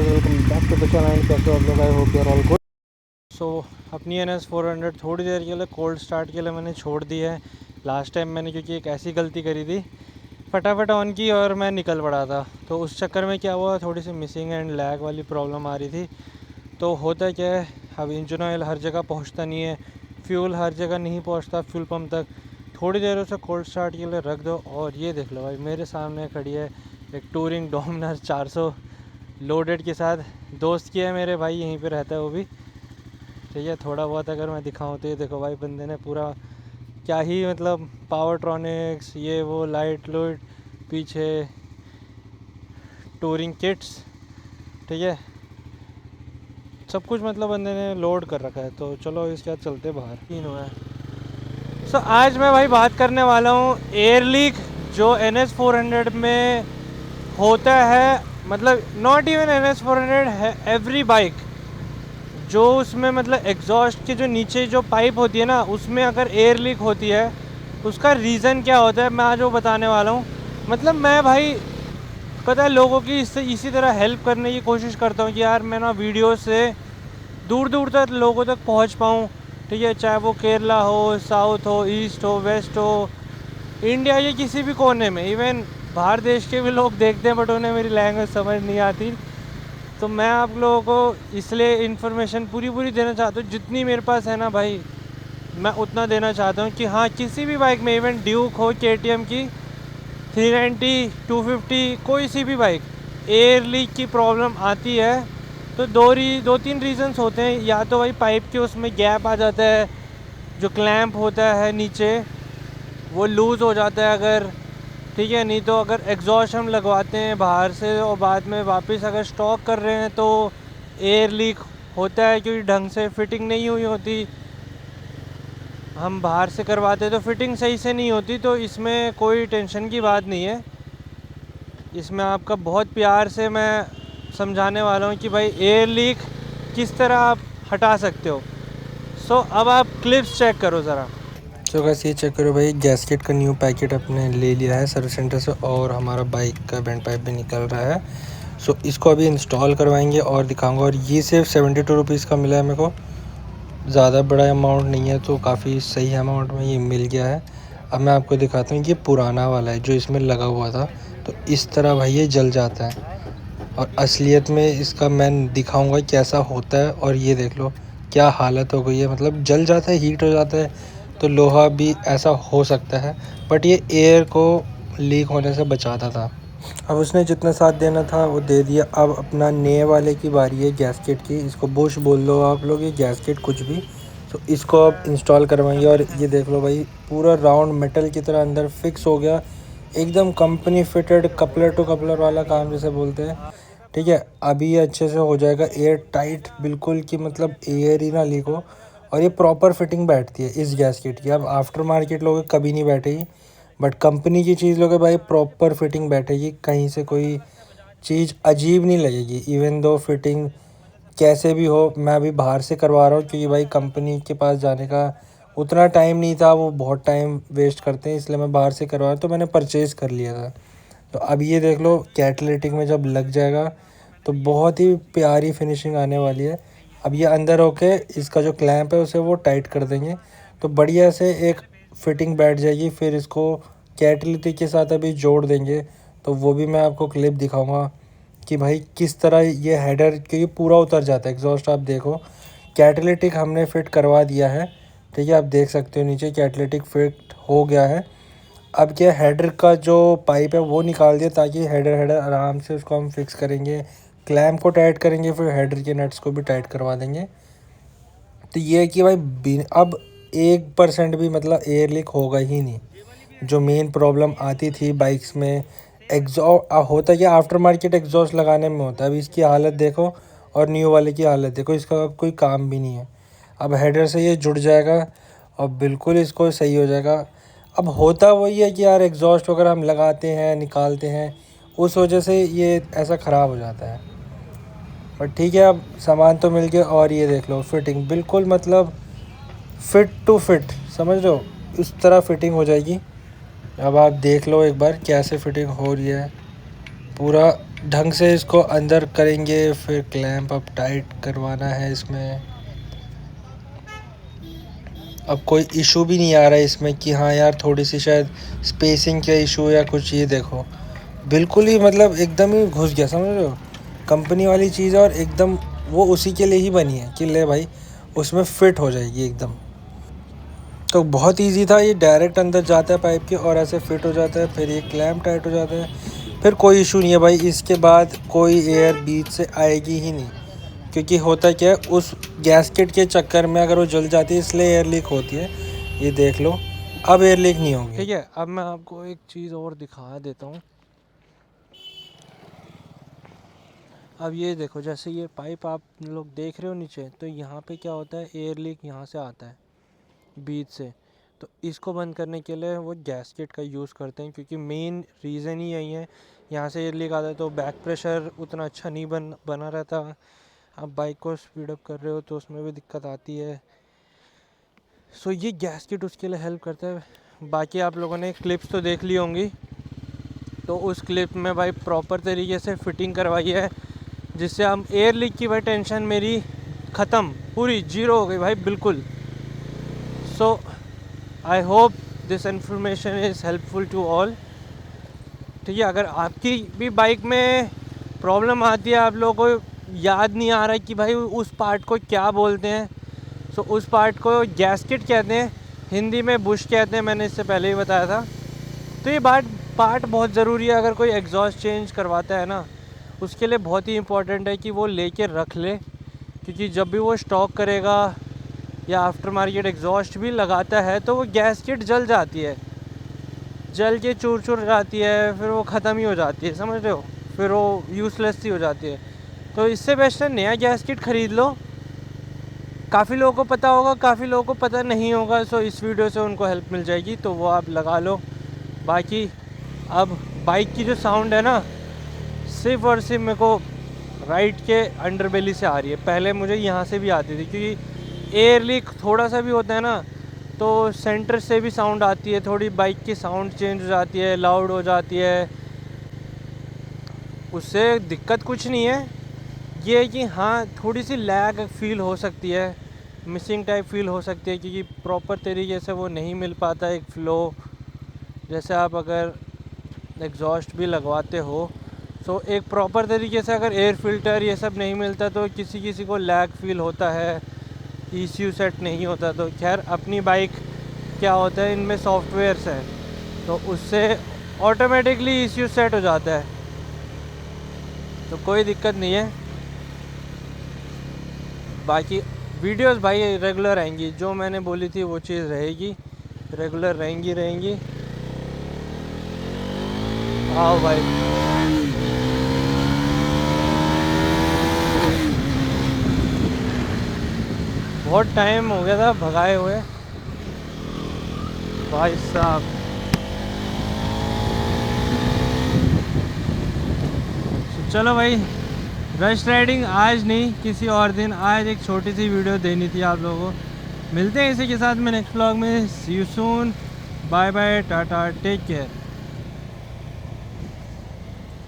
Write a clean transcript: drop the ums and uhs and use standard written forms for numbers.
Welcome back to the channel. कैसे हो आप लोग? I hope you are all good. So अपनी NS400 थोड़ी देर के लिए कोल्ड स्टार्ट के लिए मैंने छोड़ दी है। लास्ट टाइम मैंने क्योंकि एक ऐसी गलती करी थी, फटाफट ऑन की और मैं निकल पड़ा था, तो उस चक्कर में क्या हुआ, थोड़ी सी मिसिंग एंड लैग वाली प्रॉब्लम आ रही थी। तो होता क्या है, अब इंजन ऑयल हर जगह पहुंचता नहीं है, फ्यूल हर जगह नहीं पहुंचता फ्यूल पंप तक। थोड़ी देर उसे कोल्ड स्टार्ट के लिए रख दो और ये देख लो भाई, मेरे सामने खड़ी है एक टूरिंग डोमिनर 400 लोडेड के साथ। दोस्त की है मेरे भाई, यहीं पे रहता है वो भी। ठीक है, थोड़ा बहुत अगर मैं दिखाऊं तो ये देखो भाई, बंदे ने पूरा क्या ही मतलब पावर ट्रॉनिक्स, ये वो लाइट लुइट, पीछे टूरिंग किट्स, ठीक है, सब कुछ मतलब बंदे ने लोड कर रखा है। तो चलो इसके बाद चलते बाहर। तीन हुआ है। सो आज मैं भाई बात करने वाला हूँ एयर लीक जो NS400 में होता है। मतलब नॉट इवन NS400 है, एवरी बाइक जो उसमें मतलब एग्जॉस्ट के जो नीचे जो पाइप होती है ना, उसमें अगर एयर लीक होती है, उसका रीज़न क्या होता है मैं आज वो बताने वाला हूँ। मतलब मैं भाई पता है लोगों की इसी तरह हेल्प करने की कोशिश करता हूँ कि यार मैं ना वीडियो से दूर दूर तक लोगों तक पहुँच पाऊँ। ठीक है, चाहे वो केरला हो, साउथ हो, ईस्ट हो, वेस्ट हो, इंडिया या किसी भी कोने में, इवन बाहर देश के भी लोग देखते हैं बट उन्हें मेरी लैंग्वेज समझ नहीं आती। तो मैं आप लोगों को इसलिए इन्फॉर्मेशन पूरी देना चाहता हूँ, जितनी मेरे पास है ना भाई मैं उतना देना चाहता हूँ कि हाँ, किसी भी बाइक में, इवन ड्यूक हो, KTM की 390, 250, कोई सी भी बाइक, एयर लीक की प्रॉब्लम आती है तो दो तीन रीज़न्स होते हैं। या तो भाई पाइप के उसमें गैप आ जाता है, जो क्लैंप होता है नीचे वो लूज़ हो जाता है अगर, ठीक है। नहीं तो अगर एग्जॉस्ट हम लगवाते हैं बाहर से और बाद में वापस अगर स्टॉक कर रहे हैं तो एयर लीक होता है, क्योंकि ढंग से फिटिंग नहीं हुई होती। हम बाहर से करवाते तो फिटिंग सही से नहीं होती। तो इसमें कोई टेंशन की बात नहीं है, इसमें आपका बहुत प्यार से मैं समझाने वाला हूँ कि भाई एयर लीक किस तरह आप हटा सकते हो। सो अब आप क्लिप्स चेक करो ज़रा। तो बस ये चेक करो भाई, गैसकेट का न्यू पैकेट अपने ले लिया है सर्विस सेंटर से और हमारा बाइक का बेंड पाइप भी निकल रहा है। सो इसको अभी इंस्टॉल करवाएंगे और दिखाऊंगा। और ये सिर्फ 72 रुपीज़ का मिला है मेरे को, ज़्यादा बड़ा अमाउंट नहीं है, तो काफ़ी सही अमाउंट में ये मिल गया है। अब मैं आपको दिखाता हूँ, ये पुराना वाला है जो इसमें लगा हुआ था। तो इस तरह भाई ये जल जाता है और असलियत में इसका मैं दिखाऊंगा कैसा होता है। और ये देख लो क्या हालत हो गई है, मतलब जल जाता है, हीट हो जाता है। तो लोहा भी ऐसा हो सकता है, बट ये एयर को लीक होने से बचाता था। अब उसने जितना साथ देना था वो दे दिया। अब अपना नए वाले की बारी है, गैसकेट की। इसको बुश बोल लो आप लोग, ये गैसकेट कुछ भी। तो इसको अब इंस्टॉल करवाएंगे। और ये देख लो भाई, पूरा राउंड मेटल की तरह अंदर फिक्स हो गया, एकदम company fitted, coupler to coupler वाला काम जिसे बोलते हैं। ठीक है, अभी ये अच्छे से हो जाएगा, एयर टाइट बिल्कुल, कि मतलब एयर ही ना लीक हो। और ये प्रॉपर फिटिंग बैठती है इस गैसकेट की। अब आफ्टर मार्केट लोगे कभी नहीं बैठेगी, बट कंपनी की चीज़ लोगे भाई प्रॉपर फिटिंग बैठेगी, कहीं से कोई चीज़ अजीब नहीं लगेगी। इवन दो फिटिंग कैसे भी हो, मैं अभी बाहर से करवा रहा हूँ क्योंकि भाई कंपनी के पास जाने का उतना टाइम नहीं था, वो बहुत टाइम वेस्ट करते हैं, इसलिए मैं बाहर से करवा रहा हूँ। तो मैंने परचेज़ कर लिया था। तो अब ये देख लो, कैटलिटिक में जब लग जाएगा तो बहुत ही प्यारी फिनिशिंग आने वाली है। अब ये अंदर होके इसका जो क्लैंप है उसे वो टाइट कर देंगे, तो बढ़िया से एक फिटिंग बैठ जाएगी। फिर इसको कैटलिटिक के साथ अभी जोड़ देंगे, तो वो भी मैं आपको क्लिप दिखाऊंगा कि भाई किस तरह ये हेडर, क्योंकि पूरा उतर जाता है एग्जॉस्ट। आप देखो, कैटलिटिक हमने फिट करवा दिया है, ठीक है, आप देख सकते हो नीचे कैटलिटिक फिट हो गया है। अब क्या, हेडर का जो पाइप है वो निकाल दिया, ताकि हेडर आराम से उसको हम फिक्स करेंगे, क्लैम्प को टाइट करेंगे, फिर हेडर के नट्स को भी टाइट करवा देंगे। तो ये है कि भाई अब 1% भी मतलब एयर लीक होगा ही नहीं, जो मेन प्रॉब्लम आती थी बाइक्स में। एग्जॉस्ट होता क्या, आफ्टर मार्केट एग्जॉस्ट लगाने में होता है। अब इसकी हालत देखो और न्यू वाले की हालत देखो, इसका अब कोई काम भी नहीं है। अब हेडर से ये जुड़ जाएगा और बिल्कुल इसको सही हो जाएगा। अब होता वही है कि यार एग्जॉस्ट वगैरह हम लगाते हैं, निकालते हैं, उस वजह से ये ऐसा ख़राब हो जाता है। पर ठीक है, अब सामान तो मिल गया। और ये देख लो, फिटिंग बिल्कुल मतलब फ़िट टू फिट, समझ लो इस तरह फिटिंग हो जाएगी। अब आप देख लो एक बार कैसे फिटिंग हो रही है, पूरा ढंग से इसको अंदर करेंगे, फिर क्लैंप अप टाइट करवाना है इसमें। अब कोई इशू भी नहीं आ रहा है इसमें कि हाँ यार थोड़ी सी शायद स्पेसिंग का इशू या कुछ। ये देखो बिल्कुल ही मतलब एकदम ही घुस गया, समझ रहे हो। कंपनी वाली चीज़ है और एकदम वो उसी के लिए ही बनी है कि ले भाई उसमें फिट हो जाएगी एकदम। तो बहुत इजी था, ये डायरेक्ट अंदर जाता है पाइप के और ऐसे फिट हो जाता है, फिर ये क्लैंप टाइट हो जाता है, फिर कोई इशू नहीं है भाई। इसके बाद कोई एयर बीच से आएगी ही नहीं, क्योंकि होता क्या है उस गैसकेट के चक्कर में अगर वो जल जाती है इसलिए एयर लीक होती है। ये देख लो अब एयर लीक नहीं होगी। ठीक है, अब मैं आपको एक चीज़ और दिखा देता हूँ। अब ये देखो, जैसे ये पाइप आप लोग देख रहे हो नीचे, तो यहाँ पे क्या होता है, एयर लीक यहाँ से आता है बीच से। तो इसको बंद करने के लिए वो गैसकेट का यूज़ करते हैं, क्योंकि मेन रीज़न ही यही है। यहाँ से एयर लीक आता है तो बैक प्रेशर उतना अच्छा नहीं बना रहता। आप बाइक को स्पीड अप कर रहे हो तो उसमें भी दिक्कत आती है। सो ये गैसकेट उसके लिए हेल्प करता है। बाकी आप लोगों ने क्लिप्स तो देख ली होंगी, तो उस क्लिप में भाई प्रॉपर तरीके से फिटिंग करवाई है, जिससे हम एयर लीक की भाई टेंशन मेरी ख़त्म, पूरी जीरो हो गई भाई बिल्कुल। So I hope this information is helpful to all. ठीक है, अगर आपकी भी बाइक में प्रॉब्लम आती है, आप लोगों को याद नहीं आ रहा है कि भाई उस पार्ट को क्या बोलते हैं, सो उस पार्ट को गैसकेट कहते हैं, हिंदी में बुश कहते हैं, मैंने इससे पहले ही बताया था। तो ये पार्ट बहुत ज़रूरी है। अगर कोई एग्जॉस्ट चेंज करवाता है ना, उसके लिए बहुत ही इम्पोर्टेंट है कि वो लेके रख ले, क्योंकि जब भी वो स्टॉक करेगा या आफ्टर मार्केट एग्जॉस्ट भी लगाता है तो वो गैसकेट जल जाती है, जल के चूर चूर जाती है, फिर वो ख़त्म ही हो जाती है, समझ रहे हो, फिर वो यूज़लेस सी हो जाती है। तो इससे बेस्ट है नया गैसकेट ख़रीद लो। काफ़ी लोगों को पता होगा, काफ़ी लोगों को पता नहीं होगा, सो इस वीडियो से उनको हेल्प मिल जाएगी, तो वो आप लगा लो। बाकी अब बाइक की जो साउंड है ना, सिर्फ और सिर्फ मेरे को राइट के अंडरबेली से आ रही है। पहले मुझे यहाँ से भी आती थी, क्योंकि एयर लीक थोड़ा सा भी होता है ना तो सेंटर से भी साउंड आती है, थोड़ी बाइक की साउंड चेंज हो जाती है, लाउड हो जाती है। उससे दिक्कत कुछ नहीं है, ये है कि हाँ थोड़ी सी लैग फील हो सकती है, मिसिंग टाइप फील हो सकती है, क्योंकि प्रॉपर तरीके से वो नहीं मिल पाता एक फ़्लो। जैसे आप अगर एग्जॉस्ट भी लगवाते हो, सो एक प्रॉपर तरीके से अगर एयर फिल्टर ये सब नहीं मिलता तो किसी किसी को लैग फील होता है, ECU सेट नहीं होता। तो खैर अपनी बाइक क्या होता है, इनमें सॉफ्टवेयर्स है, तो उससे ऑटोमेटिकली ECU सेट हो जाता है, तो कोई दिक्कत नहीं है। बाकी वीडियोस भाई रेगुलर आएंगी, जो मैंने बोली थी वो चीज़ रहेगी, रेगुलर रहेंगी। आओ भाई, बहुत टाइम हो गया था भगाए हुए भाई साहब। चलो भाई, रश राइडिंग आज नहीं, किसी और दिन। आज एक छोटी सी वीडियो देनी थी आप लोगों को। मिलते हैं इसी के साथ में नेक्स्ट व्लॉग में। See you soon, bye bye, tata, take care.